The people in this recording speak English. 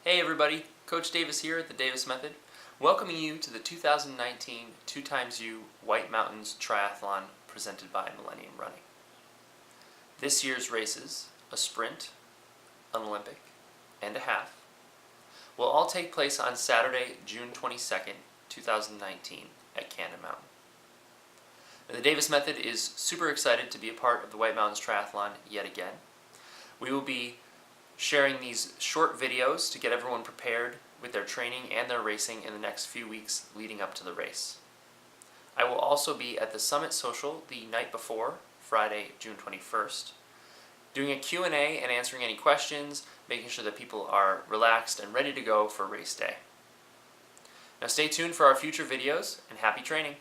Hey everybody, Coach Davis here at the Davis Method, welcoming you to the 2019 2xU White Mountains Triathlon presented by Millennium Running. This year's races, a sprint, an Olympic, and a half, will all take place on Saturday, June 22nd, 2019 at Cannon Mountain. The Davis Method is super excited to be a part of the White Mountains Triathlon yet again. We will be sharing these short videos to get everyone prepared with their training and their racing in the next few weeks leading up to the race. I will also be at the Summit Social the night before, Friday, June 21st, doing a Q&A and answering any questions, making sure that people are relaxed and ready to go for race day. Now stay tuned for our future videos and happy training!